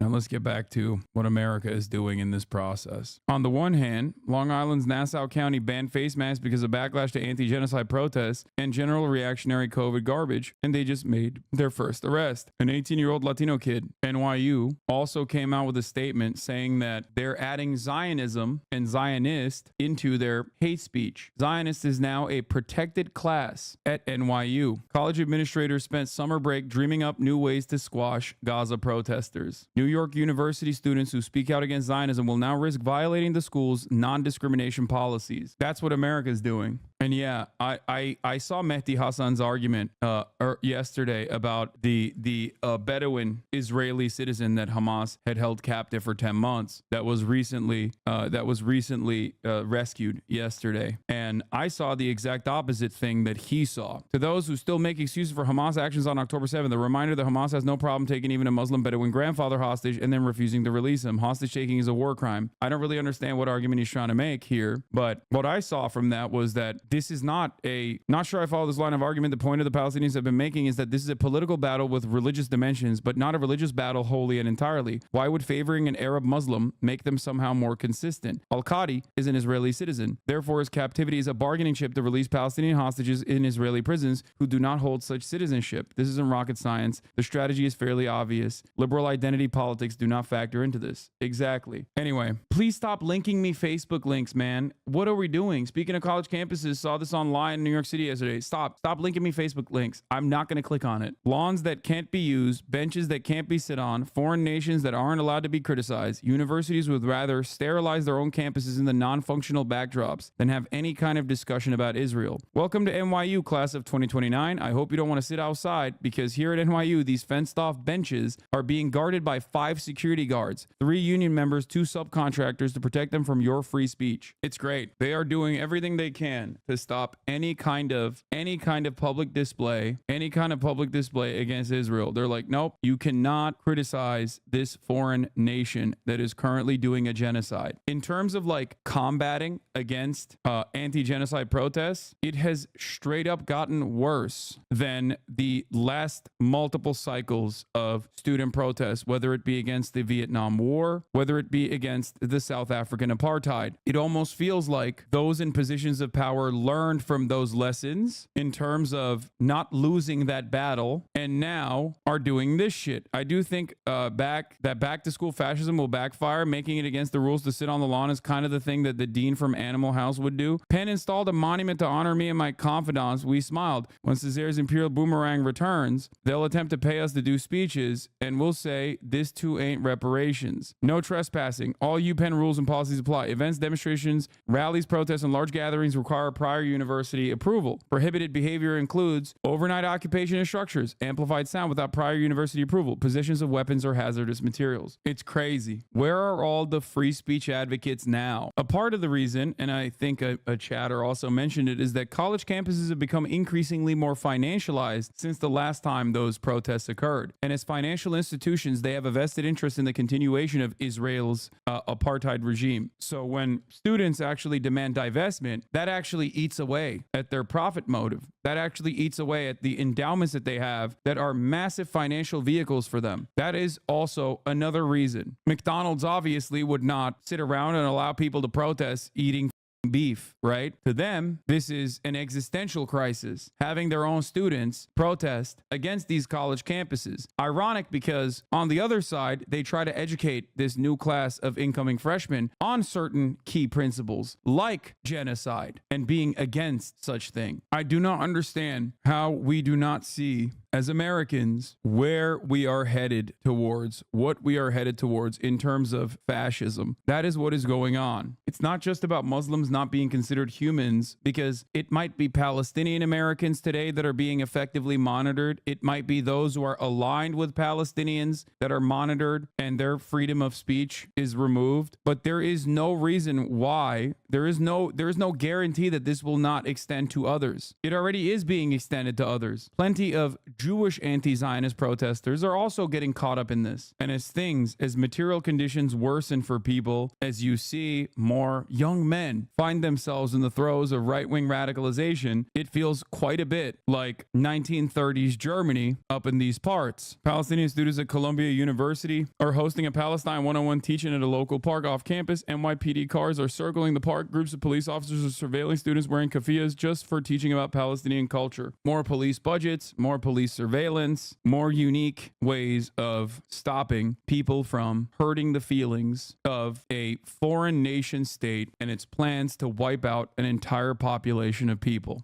Now let's get back to what America is doing in this process. On the one hand, Long Island's Nassau County banned face masks because of backlash to anti-genocide protests and general reactionary COVID garbage, and they just made their first arrest. An 18-year-old Latino kid, NYU, also came out with a statement saying that they're adding Zionism and Zionist into their hate speech. Zionist is now a protected class at NYU. College administrators spent summer break dreaming up new ways to squash Gaza protesters. New York University students who speak out against Zionism will now risk violating the school's non-discrimination policies. That's what America is doing. And yeah, I saw Mehdi Hasan's argument yesterday about the Bedouin Israeli citizen that Hamas had held captive for 10 months that was recently rescued yesterday. And I saw the exact opposite thing that he saw. To those who still make excuses for Hamas actions on October 7th, a reminder that Hamas has no problem taking even a Muslim Bedouin grandfather hostage and then refusing to release him. Hostage taking is a war crime. I don't really understand what argument he's trying to make here, but what I saw from that was that this is not sure I follow this line of argument. The point of the Palestinians have been making is that this is a political battle with religious dimensions, but not a religious battle wholly and entirely. Why would favoring an Arab Muslim make them somehow more consistent? Al-Qadi is an Israeli citizen. Therefore, his captivity is a bargaining chip to release Palestinian hostages in Israeli prisons who do not hold such citizenship. This isn't rocket science. The strategy is fairly obvious. Liberal identity politics do not factor into this. Exactly. Anyway, please stop linking me Facebook links, man. What are we doing? Speaking of college campuses, saw this online in New York City yesterday. Stop linking me Facebook links. I'm not going to click on it. Lawns that can't be used, benches that can't be sit on, foreign nations that aren't allowed to be criticized. Universities would rather sterilize their own campuses in the non-functional backdrops than have any kind of discussion about Israel. Welcome to NYU, class of 2029. I hope you don't want to sit outside, because here at NYU, these fenced-off benches are being guarded by 5 security guards, 3 union members, 2 subcontractors to protect them from your free speech. It's great. They are doing everything they can to stop any kind of public display against Israel. They're like, nope, you cannot criticize this foreign nation that is currently doing a genocide. In terms of like combating against anti-genocide protests, it has straight up gotten worse than the last multiple cycles of student protests, whether it be against the Vietnam War, whether it be against the South African apartheid. It almost feels like those in positions of power learned from those lessons in terms of not losing that battle and now are doing this shit. I do think back to school fascism will backfire. Making it against the rules to sit on the lawn is kind of the thing that the dean from Animal House would do. Penn installed a monument to honor me and my confidants. We smiled. When Cesar's Imperial Boomerang returns, they'll attempt to pay us to do speeches, and we'll say, this too ain't reparations. No trespassing. All UPenn rules and policies apply. Events, demonstrations, rallies, protests, and large gatherings require prior university approval. Prohibited behavior includes overnight occupation of structures, amplified sound without prior university approval, possessions of weapons or hazardous materials. It's crazy. Where are all the free speech advocates now? A part of the reason, and I think a chatter also mentioned it, is that college campuses have become increasingly more financialized since the last time those protests occurred. And as financial institutions, they have a vested interest in the continuation of Israel's apartheid regime. So when students actually demand divestment, that actually eats away at their profit motive. That actually eats away at the endowments that they have that are massive financial vehicles for them. That is also another reason. McDonald's obviously would not sit around and allow people to protest eating beef, right? To them, this is an existential crisis, having their own students protest against these college campuses. Ironic, because on the other side, they try to educate this new class of incoming freshmen on certain key principles like genocide and being against such thing. I do not understand how we do not see as Americans where we are headed towards, what we are headed towards in terms of fascism. That is what is going on. It's not just about Muslims not being considered humans, because it might be Palestinian Americans today that are being effectively monitored. It might be those who are aligned with Palestinians that are monitored and their freedom of speech is removed. But there is no reason why. There is no guarantee that this will not extend to others. It already is being extended to others. Plenty of Jewish anti-Zionist protesters are also getting caught up in this. And as material conditions worsen for people, as you see more young men find themselves in the throes of right-wing radicalization, it feels quite a bit like 1930s Germany up in these parts. Palestinian students at Columbia University are hosting a Palestine 101 teaching at a local park off campus. NYPD cars are circling the park. Groups of police officers are surveilling students wearing keffiyehs just for teaching about Palestinian culture. More police budgets, more police surveillance, more unique ways of stopping people from hurting the feelings of a foreign nation state and its plans to wipe out an entire population of people.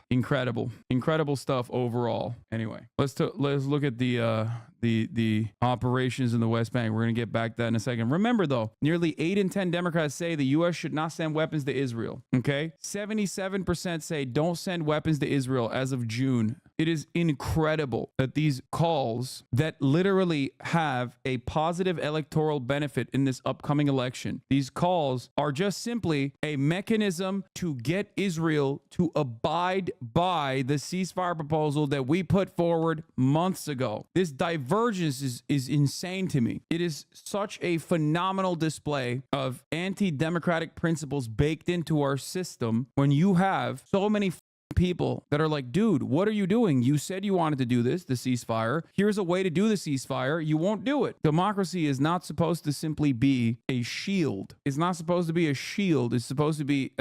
Incredible stuff overall. Anyway, let's look at the operations in the West Bank. We're going to get back to that in a second. Remember though, nearly 8 in 10 Democrats say the U.S. should not send weapons to Israel. Okay, 77% say don't send weapons to Israel as of June. It is incredible that these calls that literally have a positive electoral benefit in this upcoming election, these calls are just simply a mechanism to get Israel to abide by the ceasefire proposal that we put forward months ago. This divergence is insane to me. It is such a phenomenal display of anti-democratic principles baked into our system when you have so many people that are like, dude, what are you doing? You said you wanted to do this, the ceasefire. Here's a way to do the ceasefire. You won't do it. Democracy is not supposed to simply be a shield. It's not supposed to be a shield. It's supposed to be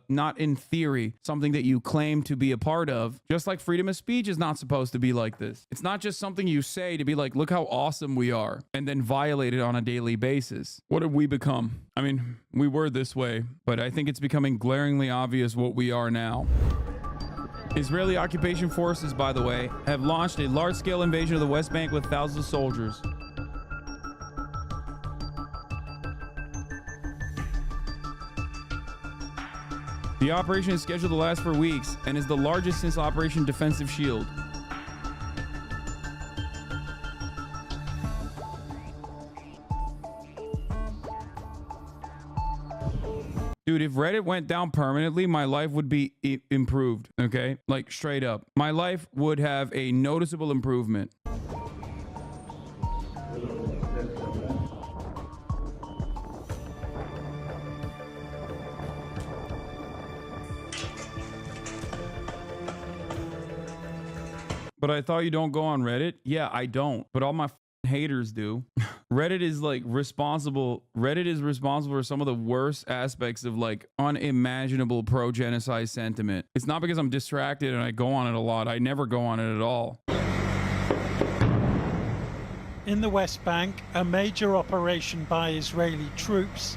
not in theory, something that you claim to be a part of. Just like freedom of speech is not supposed to be like this. It's not just something you say to be like, look how awesome we are, and then violate it on a daily basis. What have we become? I mean, we were this way, but I think it's becoming glaringly obvious what we are now. Israeli occupation forces, by the way, have launched a large-scale invasion of the West Bank with thousands of soldiers. The operation is scheduled to last for weeks and is the largest since Operation Defensive Shield. Dude, if Reddit went down permanently, my life would be improved, okay? Like, straight up. My life would have a noticeable improvement. But I thought you don't go on Reddit? Yeah, I don't. But all my haters do. Reddit is like responsible. Reddit is responsible for some of the worst aspects of like unimaginable pro-genocide sentiment. It's not because I'm distracted and I go on it a lot. I never go on it at all. In the West Bank, a major operation by Israeli troops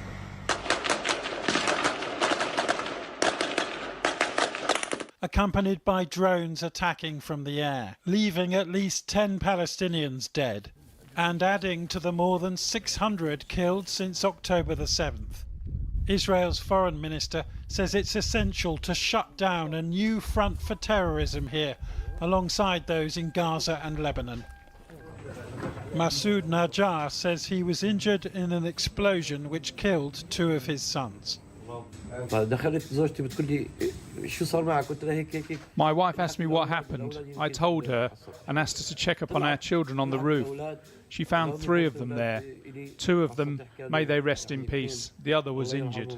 accompanied by drones attacking from the air, leaving at least 10 Palestinians dead, and adding to the more than 600 killed since October the 7th. Israel's foreign minister says it's essential to shut down a new front for terrorism here, alongside those in Gaza and Lebanon. Masoud Najjar says he was injured in an explosion which killed 2 of his sons. My wife asked me what happened. I told her and asked her to check up on our children on the roof. She found 3 of them there. 2 of them, may they rest in peace. The other was injured.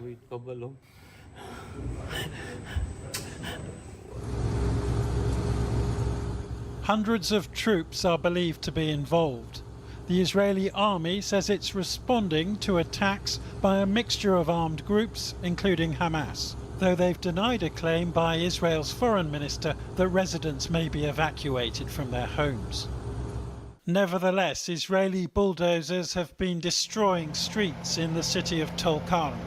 Hundreds of troops are believed to be involved. The Israeli army says it's responding to attacks by a mixture of armed groups, including Hamas, though they've denied a claim by Israel's foreign minister that residents may be evacuated from their homes. Nevertheless, Israeli bulldozers have been destroying streets in the city of Tulkarm.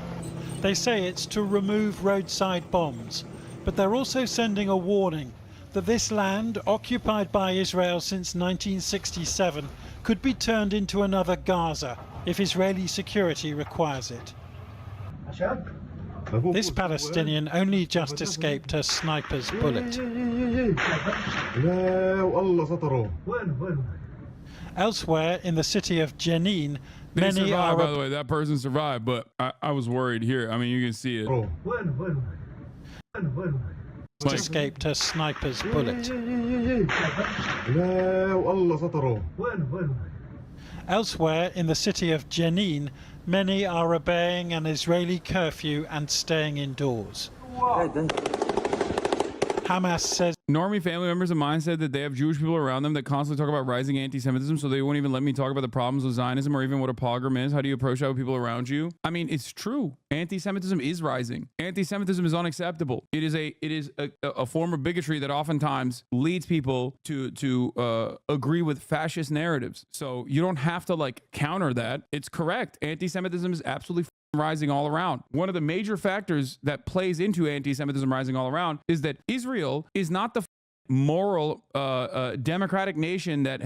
They say it's to remove roadside bombs, but they're also sending a warning that this land, occupied by Israel since 1967, could be turned into another Gaza if Israeli security requires it. This Palestinian only just escaped a sniper's bullet. Elsewhere in the city of Jenin, many survived, are... by the way, that person survived, but I was worried here. I mean, you can see it. escaped a sniper's bullet. Elsewhere in the city of Jenin, many are obeying an Israeli curfew and staying indoors. Hamas says Normie family members of mine said that they have Jewish people around them that constantly talk about rising anti-Semitism, so they won't even let me talk about the problems with Zionism or even what a pogrom is. How do you approach that with people around you? I mean, it's true. Anti-Semitism is rising. Anti-Semitism is unacceptable. It is a form of bigotry that oftentimes leads people to agree with fascist narratives. So you don't have to like counter that. It's correct. Anti-Semitism is absolutely rising all around. One of the major factors that plays into anti-Semitism rising all around is that Israel is not the moral democratic nation that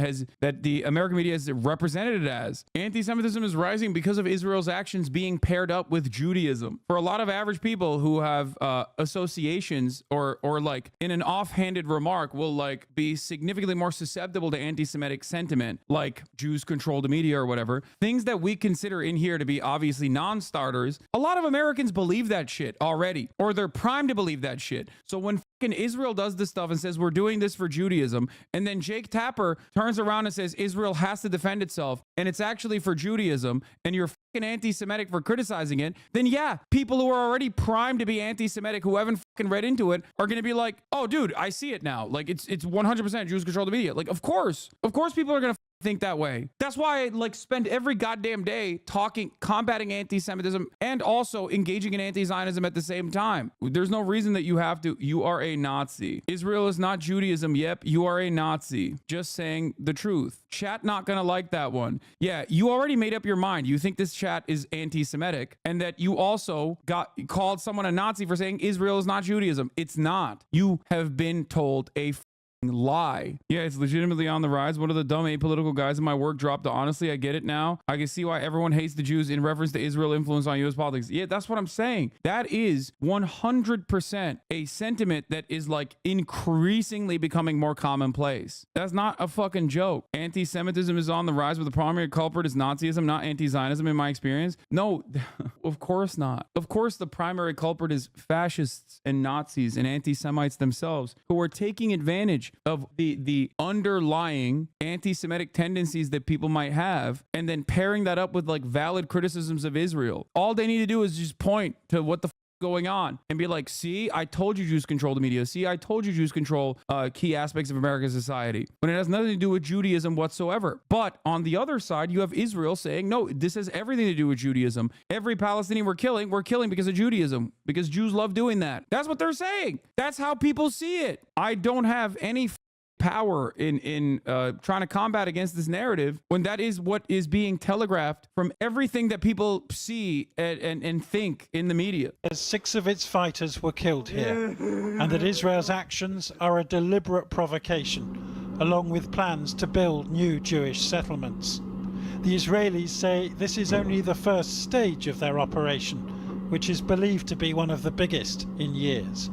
the American media has represented it as. Anti-Semitism is rising because of Israel's actions being paired up with Judaism. For a lot of average people who have associations or like in an offhanded remark will like be significantly more susceptible to anti-Semitic sentiment, like Jews control the media or whatever, things that we consider in here to be obviously non-starters. A lot of Americans believe that shit already, or they're primed to believe that shit. So when Israel does this stuff and says we're doing this for Judaism, and then Jake Tapper turns around and says Israel has to defend itself and it's actually for Judaism, and you're fucking anti-Semitic for criticizing it, then yeah, people who are already primed to be anti-Semitic who haven't fucking read into it are going to be like, oh dude, I see it now. Like it's 100% Jews control the media. Like of course people are going to think that way. That's why I like spend every goddamn day combating anti-Semitism and also engaging in anti-Zionism at the same time. There's no reason that you have to. You are a Nazi. Israel is not Judaism. Yep, you are a Nazi. Just saying the truth. Chat not gonna like that one. Yeah, you already made up your mind. You think this chat is anti-Semitic and that you also called someone a Nazi for saying Israel is not Judaism. It's not. You have been told a lie. Yeah, it's legitimately on the rise. One of the dumb apolitical guys in my work dropped the honestly, I get it now. I can see why everyone hates the Jews in reference to Israel influence on U.S. politics. Yeah, that's what I'm saying. That is 100% a sentiment that is like increasingly becoming more commonplace. That's not a fucking joke. Anti-Semitism is on the rise, but the primary culprit is Nazism, not anti-Zionism in my experience. No, of course not. Of course the primary culprit is fascists and Nazis and anti-Semites themselves who are taking advantage of the underlying anti-Semitic tendencies that people might have, and then pairing that up with like valid criticisms of Israel. All they need to do is just point to what the going on and be like, see, I told you Jews control the media. See, I told you Jews control key aspects of American society, when it has nothing to do with Judaism whatsoever. But on the other side, you have Israel saying, no, this has everything to do with Judaism. Every Palestinian we're killing because of Judaism, because Jews love doing that. That's what they're saying. That's how people see it. I don't have any power in trying to combat against this narrative when that is what is being telegraphed from everything that people see and think in the media. 6 of its fighters were killed here, and that Israel's actions are a deliberate provocation, along with plans to build new Jewish settlements. The Israelis say this is only the first stage of their operation, which is believed to be one of the biggest in years.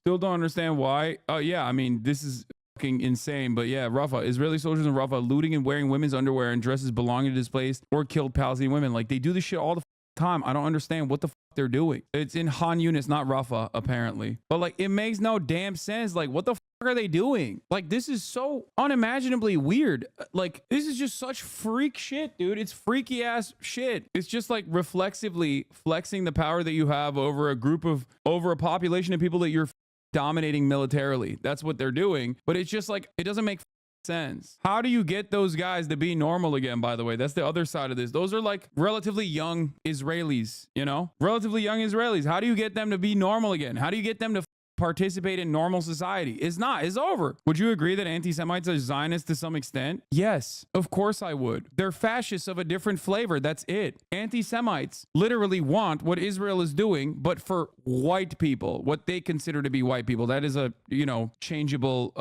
Still don't understand why. Yeah, I mean, this is fucking insane. But yeah, Rafah, Israeli soldiers in Rafah looting and wearing women's underwear and dresses belonging to displaced or killed Palestinian women. Like, they do this shit all the time. I don't understand what the fuck they're doing. It's in Han Yunis, not Rafah, apparently. But like, it makes no damn sense. Like, what the fuck are they doing? Like, this is so unimaginably weird. Like, this is just such freak shit, dude. It's freaky ass shit. It's just like reflexively flexing the power that you have over a population of people that you're dominating militarily. That's what they're doing. But it's just like, it doesn't make sense. How do you get those guys to be normal again, by the way? That's the other side of this. Those are like relatively young Israelis, you know? Relatively young Israelis. How do you get them to be normal again? How do you get them to participate in normal society? It's over. Would you agree that anti-Semites are Zionists to some extent? Yes, of course I would. They're fascists of a different flavor. That's it. Anti-Semites literally want what Israel is doing, but for white people, what they consider to be white people. That is a, you know, changeable,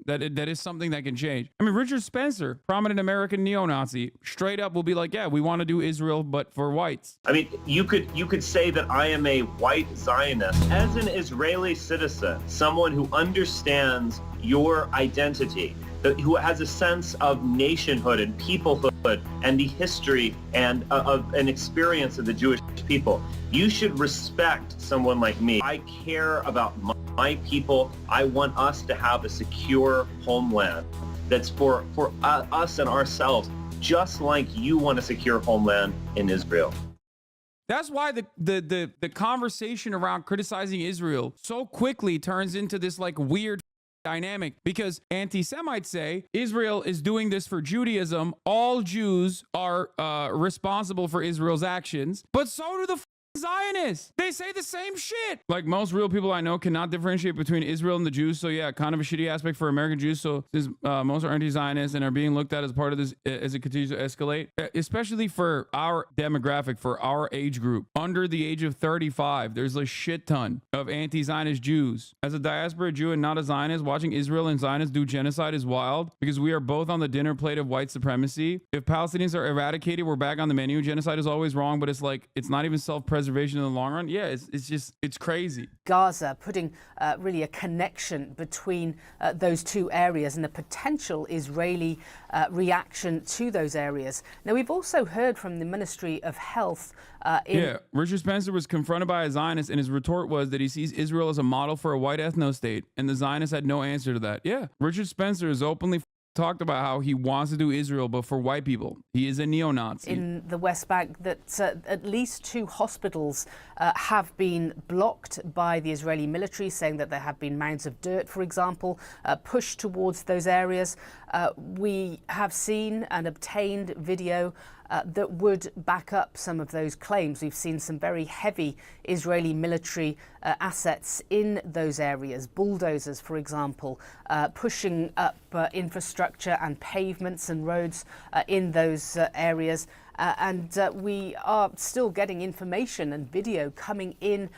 that is something that can change. I mean, Richard Spencer, prominent American neo-Nazi, straight up will be like, yeah, we want to do Israel, but for whites. I mean, you could say that I am a white Zionist. As an Israeli citizen, someone who understands your identity, who has a sense of nationhood and peoplehood and the history and of an experience of the Jewish people. You should respect someone like me. I care about my people. I want us to have a secure homeland that's for us and ourselves, just like you want a secure homeland in Israel. That's why the conversation around criticizing Israel so quickly turns into this like weird dynamic, because anti-Semites say Israel is doing this for Judaism. All Jews are responsible for Israel's actions, but so do the Zionists. They say the same shit. Like, most real people I know cannot differentiate between Israel and the Jews. So yeah, kind of a shitty aspect for American Jews. So most are anti-Zionist and are being looked at as part of this as it continues to escalate, especially for our demographic, for our age group under the age of 35. There's a shit ton of anti-Zionist Jews. As a diaspora Jew and not a Zionist, watching Israel and Zionists do genocide is wild, because we are both on the dinner plate of white supremacy. If Palestinians are eradicated, we're back on the menu. Genocide is always wrong, but it's like, it's not even self-preservation in the long run. Yeah, it's crazy. Gaza, putting really a connection between those two areas and a potential Israeli reaction to those areas. Now, we've also heard from the Ministry of Health. Richard Spencer was confronted by a Zionist, and his retort was that he sees Israel as a model for a white ethno-state, and the Zionists had no answer to that. Yeah, Richard Spencer is openly talked about how he wants to do Israel, but for white people. He is a neo-Nazi. In the West Bank, that at least 2 hospitals have been blocked by the Israeli military, saying that there have been mounds of dirt, for example, pushed towards those areas. We have seen and obtained video that would back up some of those claims. We've seen some very heavy Israeli military assets in those areas, bulldozers, for example, pushing up infrastructure and pavements and roads in those areas. And we are still getting information and video coming in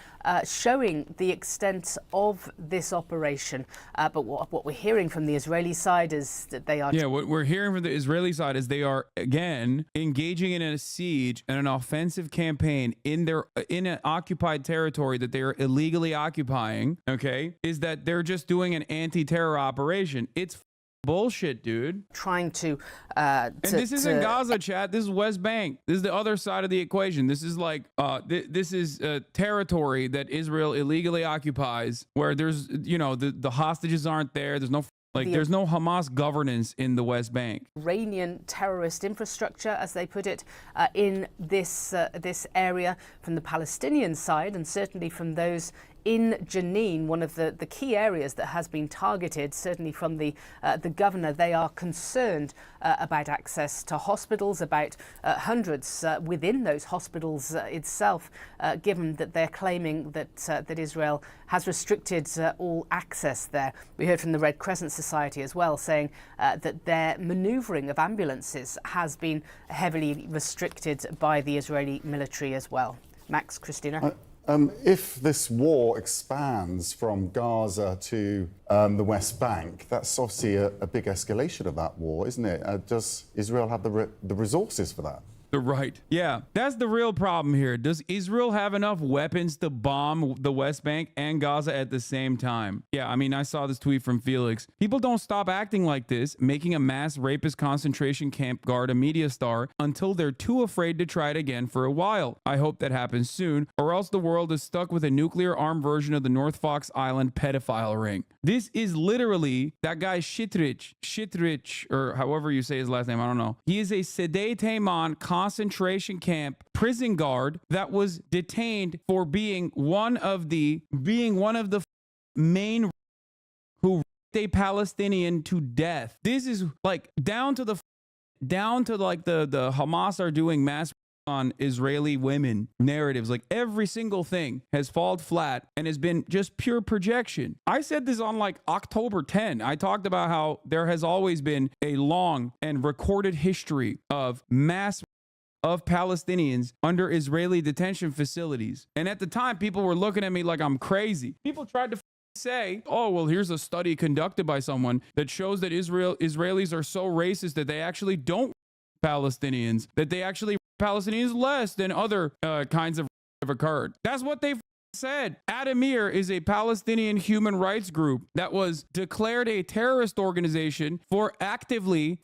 showing the extent of this operation. But what we're hearing from the Israeli side is that they are... Yeah, what we're hearing from the Israeli side is they are, again, engaging in a siege and an offensive campaign in an occupied territory that they are illegally occupying, okay, is that they're just doing an anti-terror operation. It's bullshit, dude. Trying to and this isn't Gaza, chat. This is West Bank. This is the other side of the equation. This is like this is territory that Israel illegally occupies, where there's, you know, the hostages aren't there. There's no there's no Hamas governance in the West Bank. Iranian terrorist infrastructure, as they put it, in this area from the Palestinian side, and certainly from those in Jenin, one of the key areas that has been targeted, certainly from the governor. They are concerned about access to hospitals, about hundreds within those hospitals itself, given that they're claiming that Israel has restricted all access there. We heard from the Red Crescent Society as well, saying that their manoeuvring of ambulances has been heavily restricted by the Israeli military as well. Max, Christina? If this war expands from Gaza to the West Bank, that's obviously a big escalation of that war, isn't it? Does Israel have the resources for that? Right. Yeah, that's the real problem here. Does Israel have enough weapons to bomb the West Bank and Gaza at the same time? Yeah, I mean, I saw this tweet from Felix. People don't stop acting like this, making a mass rapist concentration camp guard a media star until they're too afraid to try it again for a while. I hope that happens soon, or else the world is stuck with a nuclear armed version of the North Fox Island pedophile ring. This is literally that guy Shitrich, or however you say his last name, I don't know. He is a Sede Taiman concentration camp prison guard that was detained for being one of the main who raped a Palestinian to death. This is like down to like the Hamas are doing mass on Israeli women narratives. Like every single thing has fallen flat and has been just pure projection. I said this on like October 10. I talked about how there has always been a long and recorded history of mass of Palestinians under Israeli detention facilities. And at the time, people were looking at me like I'm crazy. People tried to say, oh, well, here's a study conducted by someone that shows that Israelis are so racist that they actually don't Palestinians, that they actually Palestinians less than other kinds of have occurred. That's what they said. Adamir is a Palestinian human rights group that was declared a terrorist organization for actively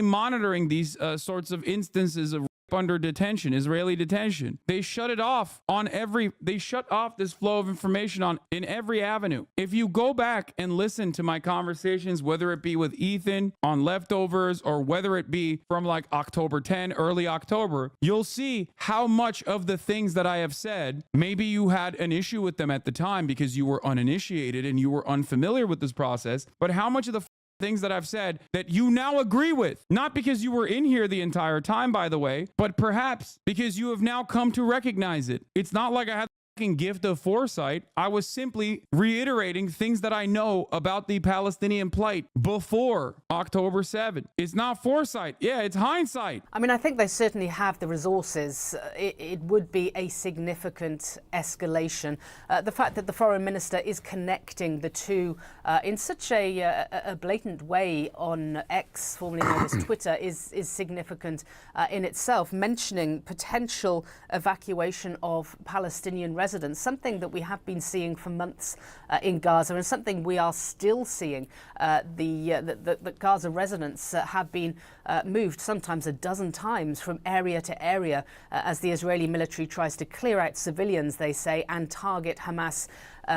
monitoring these sorts of instances of under detention, Israeli detention. They shut it off they shut off this flow of information in every avenue. If you go back and listen to my conversations, whether it be with Ethan on leftovers or whether it be from like October 10, early October, you'll see how much of the things that I have said, maybe you had an issue with them at the time because you were uninitiated and you were unfamiliar with this process, but how much of the things that I've said that you now agree with, not because you were in here the entire time, by the way, but perhaps because you have now come to recognize it. It's not like I had the gift of foresight. I was simply reiterating things that I know about the Palestinian plight before October 7. It's not foresight. Yeah, it's hindsight. I mean, I think they certainly have the resources. It would be a significant escalation. The fact that the foreign minister is connecting the two in such a blatant way on X, formerly known as Twitter, is significant in itself, mentioning potential evacuation of Palestinian residents, something that we have been seeing for months in Gaza and something we are still seeing. The Gaza residents have been moved sometimes a dozen times from area to area as the Israeli military tries to clear out civilians, they say, and target Hamas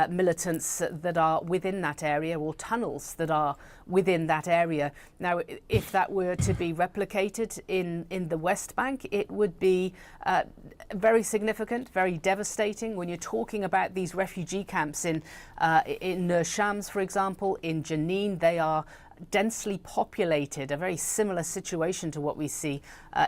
militants that are within that area or tunnels that are within that area. Now, if that were to be replicated in the West Bank, it would be very significant, very devastating. When you're talking about these refugee camps in Nur Shams, for example, in Jenin, they are densely populated, a very similar situation to what we see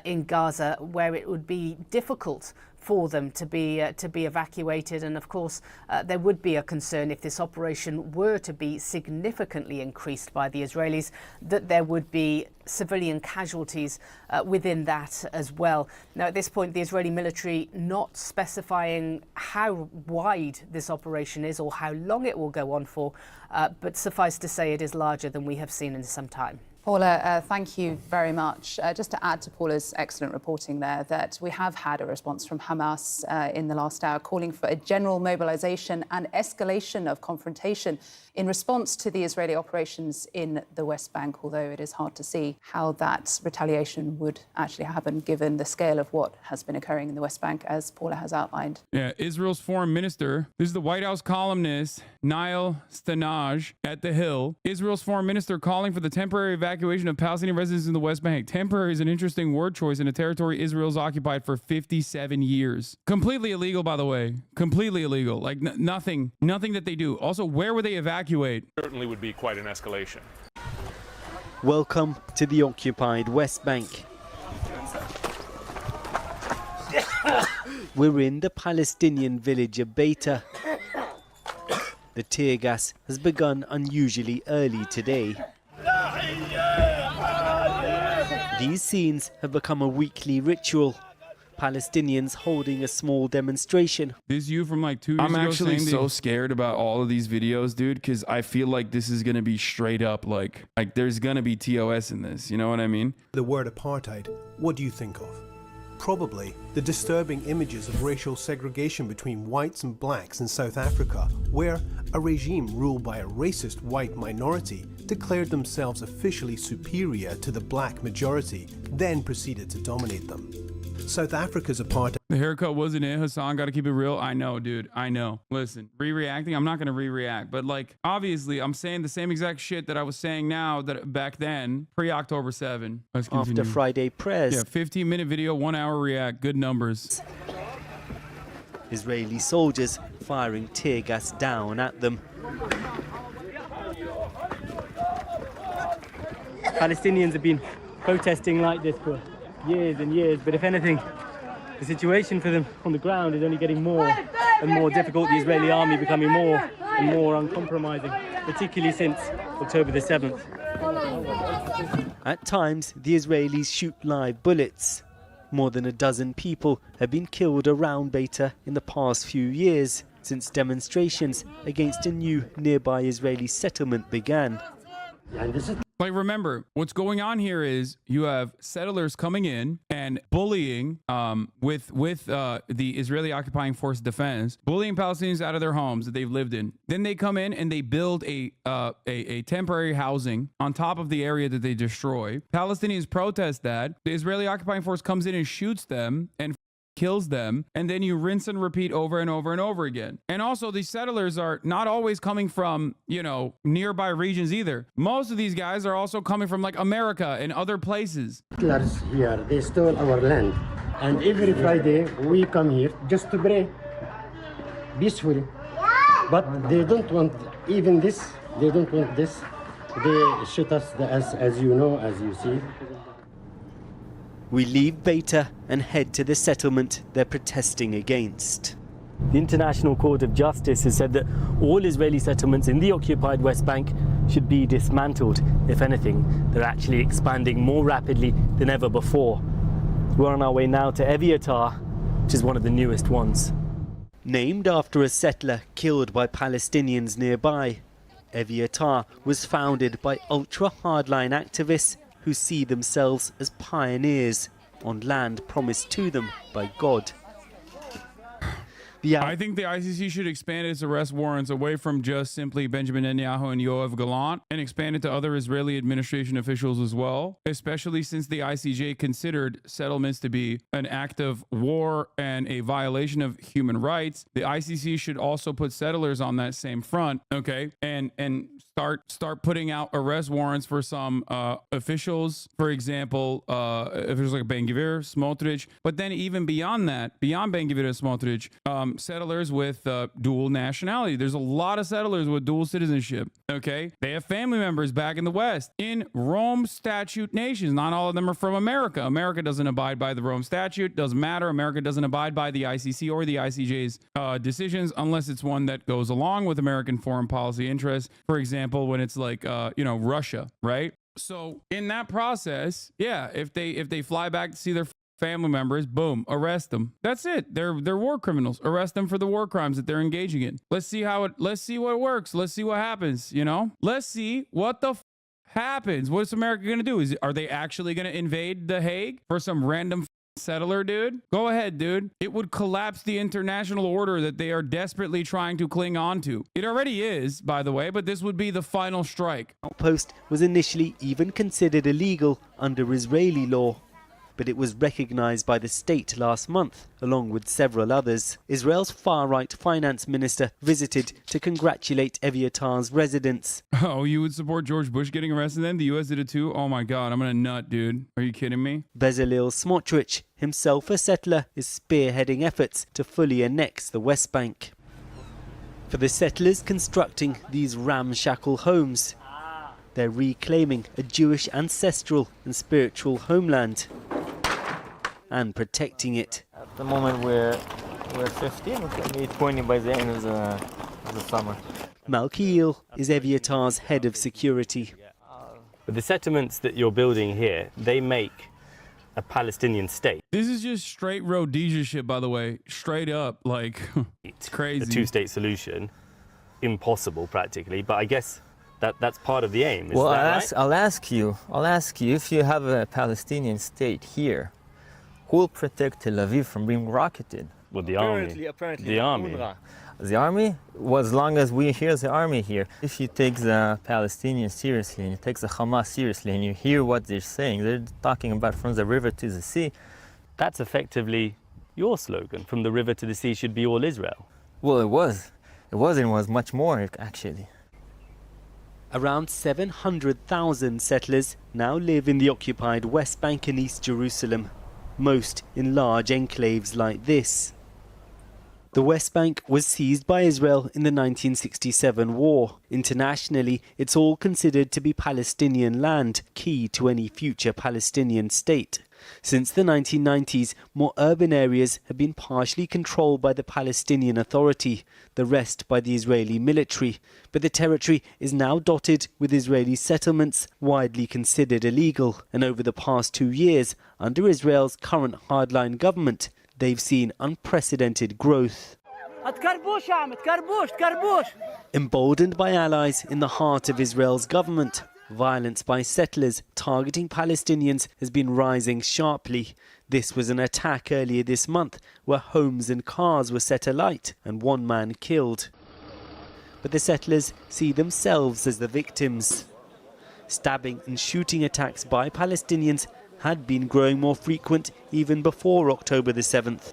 in Gaza, where it would be difficult for them to be evacuated. And of course, there would be a concern if this operation were to be significantly increased by the Israelis, that there would be civilian casualties within that as well. Now, at this point, the Israeli military not specifying how wide this operation is or how long it will go on for, but suffice to say it is larger than we have seen in some time. Paula, thank you very much. Just to add to Paula's excellent reporting there, that we have had a response from Hamas in the last hour calling for a general mobilization and escalation of confrontation in response to the Israeli operations in the West Bank, although it is hard to see how that retaliation would actually happen given the scale of what has been occurring in the West Bank, as Paula has outlined. Yeah, Israel's foreign minister, this is the White House columnist, Niall Stanaj at The Hill. Israel's foreign minister calling for the temporary evacuation of Palestinian residents in the West Bank. Temporary is an interesting word choice in a territory Israel's occupied for 57 years. Completely illegal, by the way. Completely illegal. Like nothing that they do. Also, where would they evacuate? Certainly would be quite an escalation. Welcome to the occupied West Bank. We're in the Palestinian village of Beita. The tear gas has begun unusually early today. These scenes have become a weekly ritual. Palestinians holding a small demonstration. This you from like 2 years ago. I'm actually so scared about all of these videos, dude, because I feel like this is going to be straight up like there's going to be TOS in this. You know what I mean? The word apartheid, what do you think of? Probably the disturbing images of racial segregation between whites and blacks in South Africa, where a regime ruled by a racist white minority declared themselves officially superior to the black majority, then proceeded to dominate them. South Africa's apartheid. The haircut wasn't it, Hasan. Got to keep it real. I know, dude. I know. Listen, re-reacting. I'm not going to re-react. But like, obviously, I'm saying the same exact shit that I was saying now that back then, pre-October 7. Let's continue. After Friday press. Yeah, 15-minute video, 1 hour react. Good numbers. Israeli soldiers firing tear gas down at them. Palestinians have been protesting like this for years and years, but if anything, the situation for them on the ground is only getting more and more difficult. The Israeli army becoming more and more uncompromising, particularly since October the 7th. At times, the Israelis shoot live bullets. More than a dozen people have been killed around Beita in the past few years, since demonstrations against a new nearby Israeli settlement began. Like, remember, what's going on here is you have settlers coming in and bullying with the Israeli occupying force defense, bullying Palestinians out of their homes that they've lived in. Then they come in and they build a temporary housing on top of the area that they destroy. Palestinians protest that. The Israeli occupying force comes in and shoots them and kills them, and then you rinse and repeat over and over and over again. And also, these settlers are not always coming from, you know, nearby regions either. Most of these guys are also coming from like America and other places. Settlers here, they stole our land, and every Friday we come here just to pray peacefully. But they don't want even this. They don't want this. They shoot us, as you know, as you see. We leave Beta and head to the settlement they're protesting against. The International Court of Justice has said that all Israeli settlements in the occupied West Bank should be dismantled. If anything, they're actually expanding more rapidly than ever before. We're on our way now to Eviatar, which is one of the newest ones. Named after a settler killed by Palestinians nearby, Eviatar was founded by ultra-hardline activists who see themselves as pioneers on land promised to them by God. I think the ICC should expand its arrest warrants away from just simply Benjamin Netanyahu and Yoav Gallant and expand it to other Israeli administration officials as well, especially since the ICJ considered settlements to be an act of war and a violation of human rights. The ICC should also put settlers on that same front, okay, and start putting out arrest warrants for some officials, for example, officials like Ben Gvir, Smotrich, but then even beyond that, beyond Ben Gvir and Smotrich, settlers with dual nationality. There's a lot of settlers with dual citizenship, okay? They have family members back in the West in Rome Statute nations. Not all of them are from America. America doesn't abide by the Rome Statute. Doesn't matter. America doesn't abide by the ICC or the ICJ's decisions unless it's one that goes along with American foreign policy interests. For example, when it's like, Russia, right? So in that process, yeah, if they fly back to see their family members, boom, arrest them. That's it. They're war criminals. Arrest them for the war crimes that they're engaging in. Let's see what works. Let's see what happens, you know? Let's see what the happens. What's America going to do? Are they actually going to invade The Hague for some random settler, dude? Go ahead, dude. It would collapse the international order that they are desperately trying to cling on to. It already is, by the way, but this would be the final strike. Outpost was initially even considered illegal under Israeli law, but it was recognized by the state last month, along with several others. Israel's far-right finance minister visited to congratulate Eviatar's residents. Oh, you would support George Bush getting arrested then? The U.S. did it too? Oh my God, I'm gonna nut, dude. Are you kidding me? Bezalel Smotrich, himself a settler, is spearheading efforts to fully annex the West Bank. For the settlers constructing these ramshackle homes, they're reclaiming a Jewish ancestral and spiritual homeland and protecting it. At the moment we're 15, we're going to be 20 by the end of the summer. Malkiel is Eviatar's head of security. But the settlements that you're building here, they make a Palestinian state. This is just straight Rhodesia shit, by the way. Straight up, like, it's crazy. The two-state solution, impossible practically, but I guess that's part of the aim. Well, right? I'll ask you if you have a Palestinian state here, who will protect Tel Aviv from being rocketed? Well, the army. Apparently, the army. The army? Well, as long as we hear the army here. If you take the Palestinians seriously and you take the Hamas seriously and you hear what they're saying, they're talking about from the river to the sea. That's effectively your slogan. From the river to the sea should be all Israel. Well, it was much more, actually. Around 700,000 settlers now live in the occupied West Bank and East Jerusalem, most in large enclaves like this. The West Bank was seized by Israel in the 1967 war. Internationally, it's all considered to be Palestinian land, key to any future Palestinian state. Since the 1990s, more urban areas have been partially controlled by the Palestinian Authority, the rest by the Israeli military. But the territory is now dotted with Israeli settlements, widely considered illegal. And over the past 2 years, under Israel's current hardline government, they've seen unprecedented growth. Emboldened by allies in the heart of Israel's government, Violence by settlers targeting Palestinians has been rising sharply. This was an attack earlier this month where homes and cars were set alight and one man killed. But the settlers see themselves as the victims. Stabbing and shooting attacks by Palestinians had been growing more frequent even before October the 7th.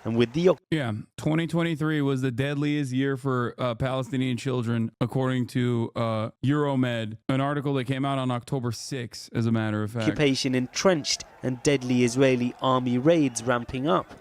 And with the 2023 was the deadliest year for Palestinian children, according to Euromed, an article that came out on October 6th, as a matter of fact. Occupation entrenched and deadly Israeli army raids ramping up.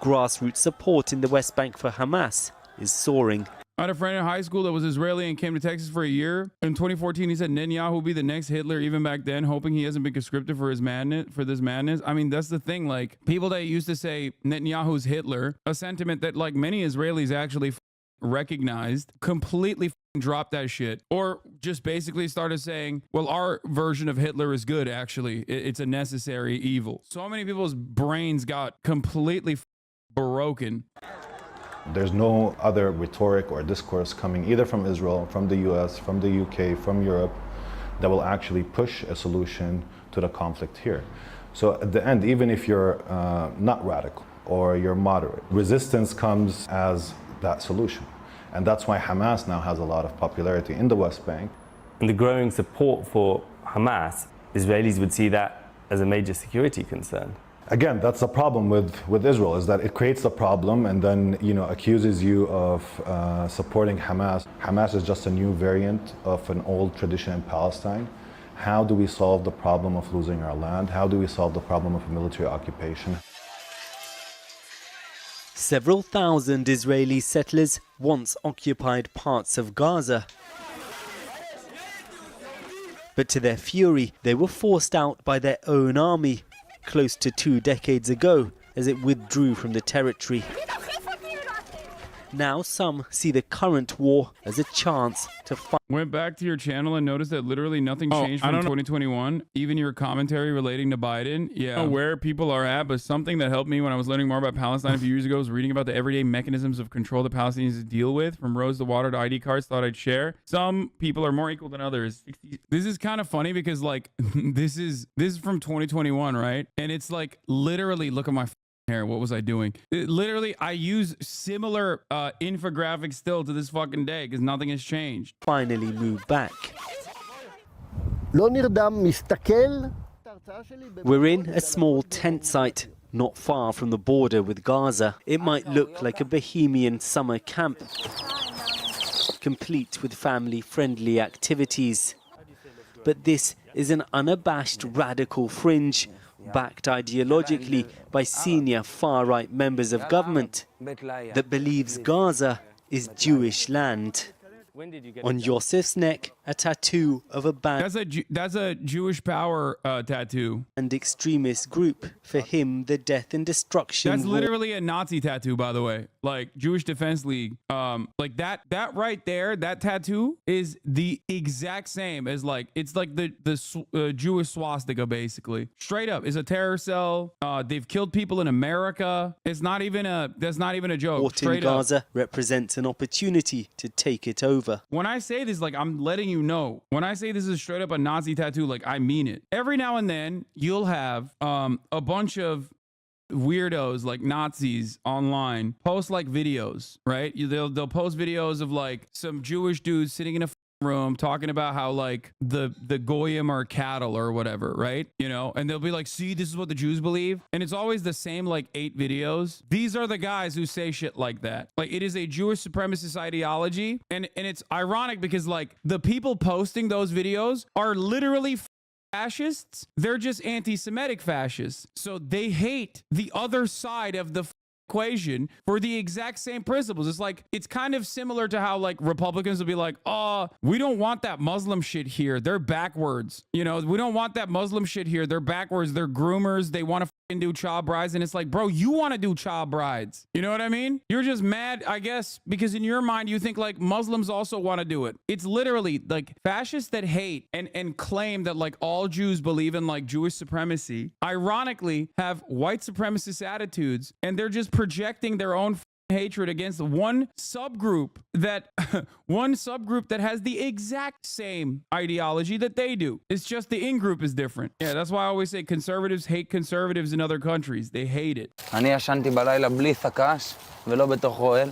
Grassroots support in the West Bank for Hamas is soaring. I had a friend in high school that was Israeli and came to Texas for a year. In 2014, he said Netanyahu will be the next Hitler. Even back then, hoping he hasn't been conscripted for his madness, for this madness. I mean, that's the thing. Like, people that used to say Netanyahu's Hitler, a sentiment that like many Israelis actually recognized, completely dropped that shit, or just basically started saying, well, our version of Hitler is good. Actually, it's a necessary evil. So many people's brains got completely broken. There's no other rhetoric or discourse coming either from Israel, from the US, from the UK, from Europe that will actually push a solution to the conflict here. So at the end, even if you're not radical or you're moderate, resistance comes as that solution. And that's why Hamas now has a lot of popularity in the West Bank. And the growing support for Hamas, Israelis would see that as a major security concern. Again, that's the problem with Israel, is that it creates a problem and then, accuses you of supporting Hamas. Hamas is just a new variant of an old tradition in Palestine. How do we solve the problem of losing our land? How do we solve the problem of military occupation? Several thousand Israeli settlers once occupied parts of Gaza. But to their fury, they were forced out by their own army close to 2 decades ago as it withdrew from the territory. Now some see the current war as a chance to fight. Went back to your channel and noticed that literally nothing changed from 2021. Even your commentary relating to Biden. Yeah, where people are at, but something that helped me when I was learning more about Palestine a few years ago was reading about the everyday mechanisms of control the Palestinians deal with, from roads to water to ID cards. Thought I'd share. Some people are more equal than others. This is kind of funny because like this is from 2021, right? And it's like literally, look at my hair. What was I doing? Literally, I use similar infographics still to this fucking day because nothing has changed. Finally moved back. We're in a small tent site not far from the border with Gaza. It might look like a bohemian summer camp, complete with family-friendly activities. But this is an unabashed radical fringe, backed ideologically by senior far-right members of government, that believes Gaza is Jewish land. On Yosef's neck, a tattoo of a band. That's a Jewish power tattoo. And extremist group. For him, the death and destruction. That's literally a Nazi tattoo, by the way. Like Jewish Defense League. Like that right there, that tattoo is the exact same as like, it's like the Jewish swastika, basically. Straight up, it's a terror cell. They've killed people in America. That's not even a joke. What in Gaza represents an opportunity to take it over. When I say this, like, I'm letting you know. When I say this is straight up a Nazi tattoo, like, I mean it. Every now and then, you'll have a bunch of weirdos like Nazis online post like videos, right? They'll post videos of like some Jewish dudes sitting in a room talking about how like the goyim are cattle or whatever, right? You know, and they'll be like, see, this is what the Jews believe. And it's always the same like 8 videos. These are the guys who say shit like that. Like, it is a Jewish supremacist ideology. And it's ironic because like the people posting those videos are literally fascists. They're just anti-Semitic fascists. So they hate the other side of the equation for the exact same principles. It's like, it's kind of similar to how like Republicans will be like, oh, we don't want that Muslim shit here. They're backwards. You know, we don't want that Muslim shit here. They're backwards. They're groomers. They want to do child brides. And it's like, bro, you want to do child brides. You know what I mean? You're just mad, I guess, because in your mind, you think like Muslims also want to do it. It's literally like fascists that hate and claim that like all Jews believe in like Jewish supremacy, ironically have white supremacist attitudes, and they're just projecting their own hatred against one subgroup that has the exact same ideology that they do. It's just the in-group is different. Yeah, that's why I always say conservatives hate conservatives in other countries. They hate it. אני ישנתי בלילה בלי סק"ש ולא בתוך אוהל.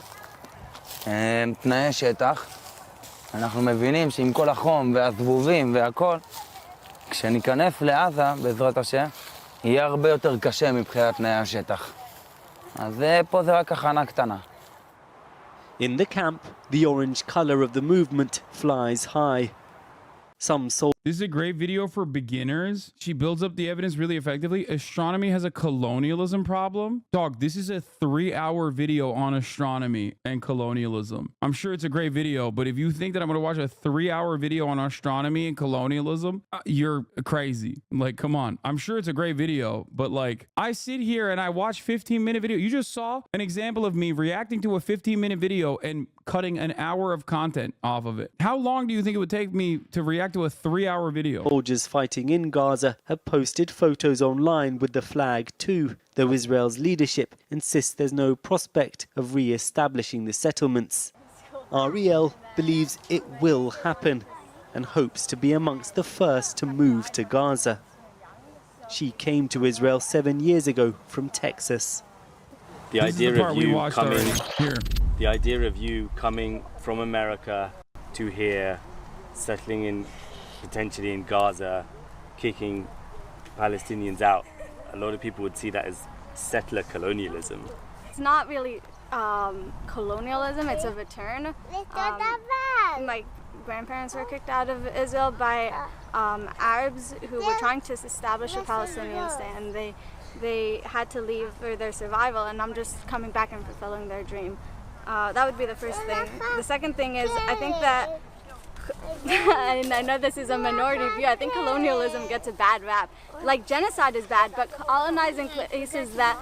תנאי שטח. אנחנו מבינים שעם כל החום והזבובים והכל, כשניכנס לעזה, בעזרת השם, יהיה הרבה יותר קשה מבחינת תנאי השטח. אז פה זה רק הכנה קטנה. In the camp, the orange color of the movement flies high. Some soldiers. This is a great video for beginners. She builds up the evidence really effectively. Astronomy has a colonialism problem. Dog, this is a 3-hour video on astronomy and colonialism. I'm sure it's a great video, but if you think that I'm going to watch a 3-hour video on astronomy and colonialism, you're crazy. Like, come on. I'm sure it's a great video, but like, I sit here and I watch 15-minute video. You just saw an example of me reacting to a 15-minute video and cutting an hour of content off of it. How long do you think it would take me to react to a 3-hour video? Soldiers fighting in Gaza have posted photos online with the flag too, though Israel's leadership insists there's no prospect of re-establishing the settlements. Ariel believes it will happen and hopes to be amongst the first to move to Gaza. She came to Israel 7 years ago from Texas. The idea of you coming from America to here, settling in potentially in Gaza, kicking Palestinians out, a lot of people would see that as settler colonialism. It's not really colonialism, it's a return. My grandparents were kicked out of Israel by Arabs who were trying to establish a Palestinian state, and they had to leave for their survival, and I'm just coming back and fulfilling their dream. That would be the first thing. The second thing is, I think that, and I know this is a minority view, I think colonialism gets a bad rap. Like, genocide is bad, but colonizing places that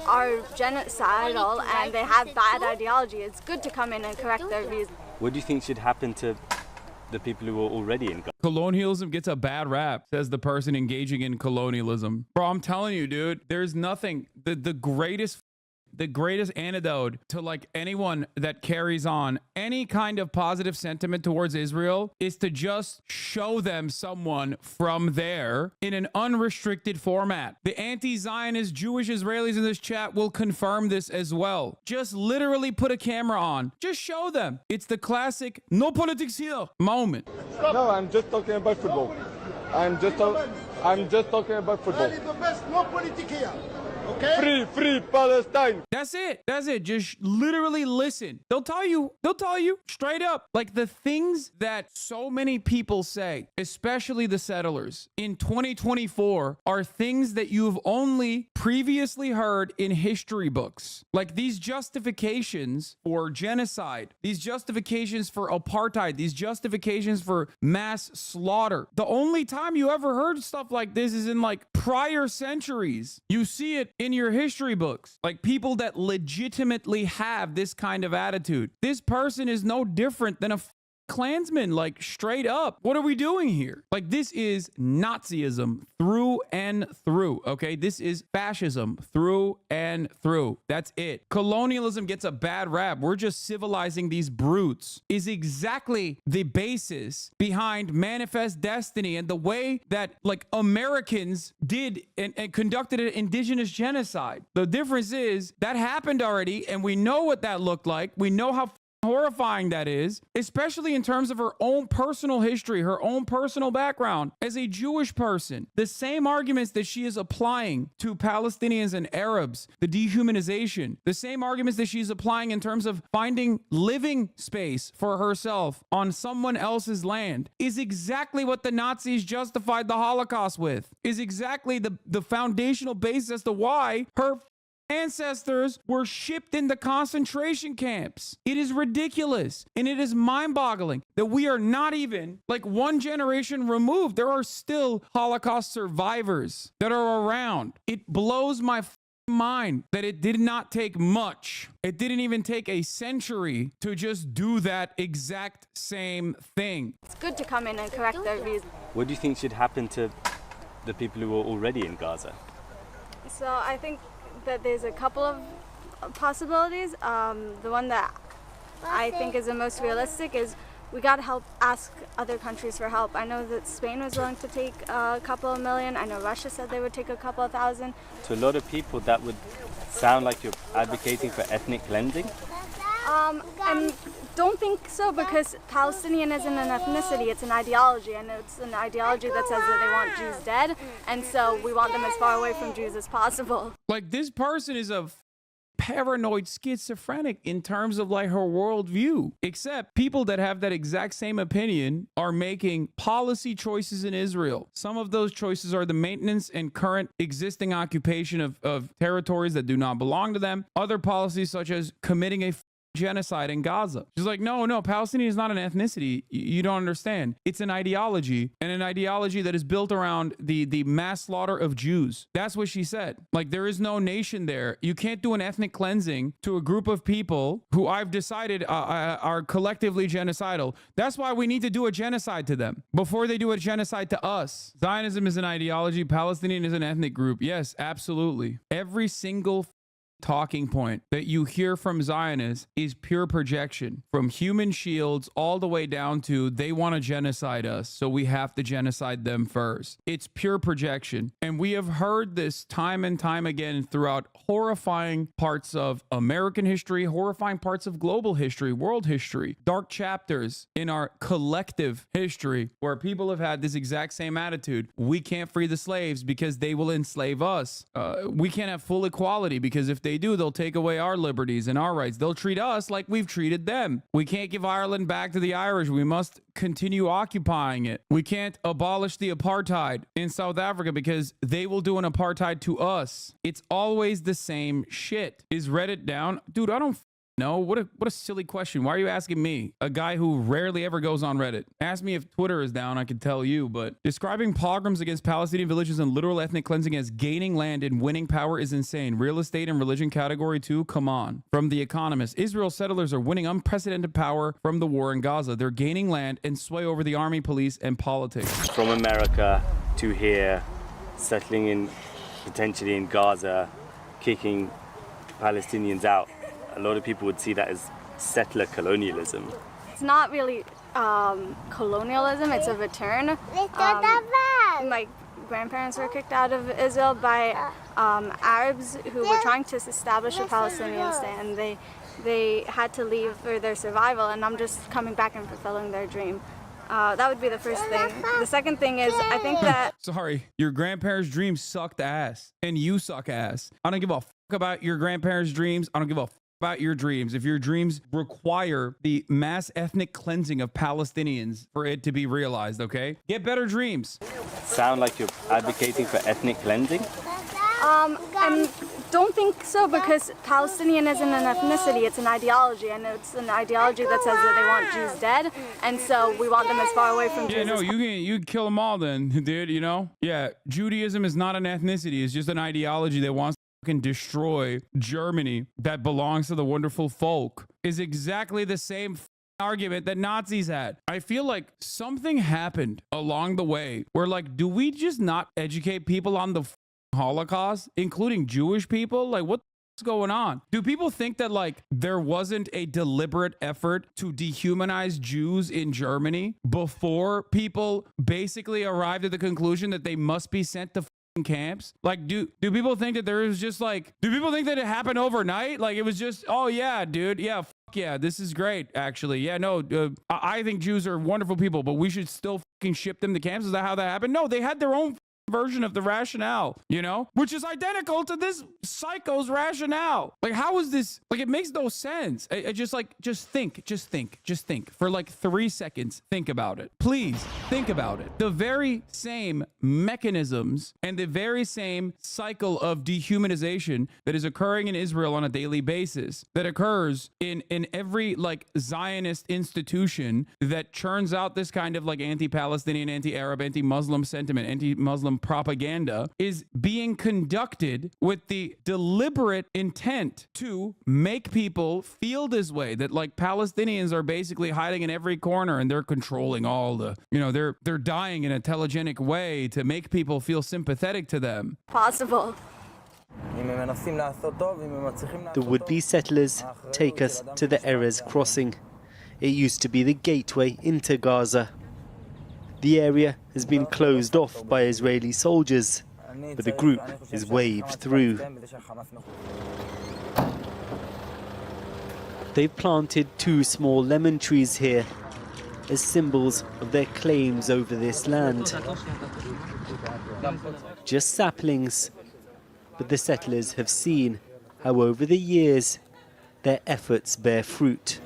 are genocidal and they have bad ideology, it's good to come in and correct their views. What do you think should happen to the people who are already in Gaza? Colonialism gets a bad rap, says the person engaging in colonialism. Bro, I'm telling you, dude, there's nothing. The greatest antidote to like anyone that carries on any kind of positive sentiment towards Israel is to just show them someone from there in an unrestricted format. The anti-Zionist Jewish Israelis in this chat will confirm this as well. Just literally put a camera on. Just show them. It's the classic no politics here moment. No, I'm just talking about football. I'm just talking about football. No politics here. Okay? Free Palestine. That's it. Just literally listen. They'll tell you straight up. Like the things that so many people say, especially the settlers in 2024, are things that you've only previously heard in history books. Like these justifications for genocide, these justifications for apartheid, these justifications for mass slaughter. The only time you ever heard stuff like this is in like prior centuries. You see it in your history books, like people that legitimately have this kind of attitude. This person is no different than a Klansman, like straight up. What are we doing here? Like this is Nazism through and through, okay? This is fascism through and through. That's it. Colonialism gets a bad rap. We're just civilizing these brutes is exactly the basis behind Manifest Destiny and the way that like Americans did and conducted an indigenous genocide. The difference is that happened already and we know what that looked like. We know how horrifying that is, especially in terms of her own personal history, her own personal background as a Jewish person. The same arguments that she is applying to Palestinians and Arabs, the dehumanization, the same arguments that she's applying in terms of finding living space for herself on someone else's land is exactly what the Nazis justified the Holocaust with, is exactly the foundational basis as to why her ancestors were shipped into concentration camps. It is ridiculous and it is mind-boggling that we are not even like one generation removed. There are still Holocaust survivors that are around. It blows my mind that it did not take much. It didn't even take a century to just do that exact same thing. It's good to come in and correct their views. What do you think should happen to the people who are already in Gaza? So I think that there's a couple of possibilities. The one that I think is the most realistic is we got to ask other countries for help. I know that Spain was willing to take a couple of million. I know Russia said they would take a couple of thousand. To a lot of people, that would sound like you're advocating for ethnic cleansing. I don't think so, because Palestinian isn't an ethnicity, it's an ideology, and it's an ideology that says that they want Jews dead, and so we want them as far away from Jews as possible. Like, this person is a paranoid schizophrenic in terms of like her worldview, except people that have that exact same opinion are making policy choices in Israel. Some of those choices are the maintenance and current existing occupation of territories that do not belong to them. Other policies, such as committing a genocide in Gaza. She's like, no, Palestinian is not an ethnicity. You don't understand. It's an ideology, and an ideology that is built around the mass slaughter of Jews. That's what she said. Like, there is no nation there. You can't do an ethnic cleansing to a group of people who I've decided are collectively genocidal. That's why we need to do a genocide to them before they do a genocide to us. Zionism is an ideology. Palestinian is an ethnic group. Yes, absolutely. Every single talking point that you hear from Zionists is pure projection, from human shields all the way down to they want to genocide us, so we have to genocide them first. It's pure projection. And we have heard this time and time again throughout horrifying parts of American history, horrifying parts of global history, world history, dark chapters in our collective history where people have had this exact same attitude. We can't free the slaves because they will enslave us. We can't have full equality because if they do, they'll take away our liberties and our rights. They'll treat us like we've treated them. We can't give Ireland back to the Irish. We must continue occupying it. We can't abolish the apartheid in South Africa because they will do an apartheid to us. It's always the same shit. Is Reddit down? Dude, I don't know. What a silly question. Why are you asking me, a guy who rarely ever goes on Reddit? Ask me if Twitter is down, I could tell you. But describing pogroms against Palestinian villages and literal ethnic cleansing as gaining land and winning power is insane. Real estate and religion category 2? Come on. From The Economist, Israel settlers are winning unprecedented power from the war in Gaza. They're gaining land and sway over the army, police, and politics. From America to here, settling in potentially in Gaza, kicking Palestinians out. A lot of people would see that as settler colonialism. It's not really colonialism, it's a return. My grandparents were kicked out of Israel by Arabs who were trying to establish a Palestinian state, and they had to leave for their survival, and I'm just coming back and fulfilling their dream. That would be the first thing. The second thing is, I think that... Sorry, your grandparents' dreams sucked ass, and you suck ass. I don't give a fuck about your grandparents' dreams. I don't give a fuck about your dreams. If your dreams require the mass ethnic cleansing of Palestinians for it to be realized, okay? Get better dreams. Sound like you're advocating for ethnic cleansing? I don't think so, because Palestinian isn't an ethnicity, it's an ideology, and it's an ideology that says that they want Jews dead, and so we want them as far away from Jews. Yeah, no, you can kill them all then, dude, you know? Yeah, Judaism is not an ethnicity, it's just an ideology that wants can destroy Germany that belongs to the wonderful folk. Is exactly the same argument that Nazis had. I feel like something happened along the way where, like, do we just not educate people on the Holocaust, including Jewish people? Like, what's going on? Do people think that, like, there wasn't a deliberate effort to dehumanize Jews in Germany before people basically arrived at the conclusion that they must be sent to camps? Like, do people think that there is just like, do people think that it happened overnight? Like, it was just, oh yeah, dude, yeah, yeah, this is great, actually. Yeah, no, I think Jews are wonderful people, but we should still fucking ship them to camps. Is that how that happened? No, they had their own version of the rationale, you know, which is identical to this psycho's rationale. Like, how is this? Like, it makes no sense. Just think for like 3 seconds. Think about it. Please think about it. The very same mechanisms and the very same cycle of dehumanization that is occurring in Israel on a daily basis, that occurs in every like Zionist institution that churns out this kind of like anti-Palestinian, anti-Arab, anti-Muslim sentiment, anti-Muslim propaganda, is being conducted with the deliberate intent to make people feel this way, that like Palestinians are basically hiding in every corner and they're controlling all the, you know, they're dying in a telegenic way to make people feel sympathetic to them. Possible. The would-be settlers take us to the Erez crossing. It used to be the gateway into Gaza. The area has been closed off by Israeli soldiers, but the group is waved through. They've planted 2 small lemon trees here as symbols of their claims over this land. Just saplings, but the settlers have seen how over the years their efforts bear fruit.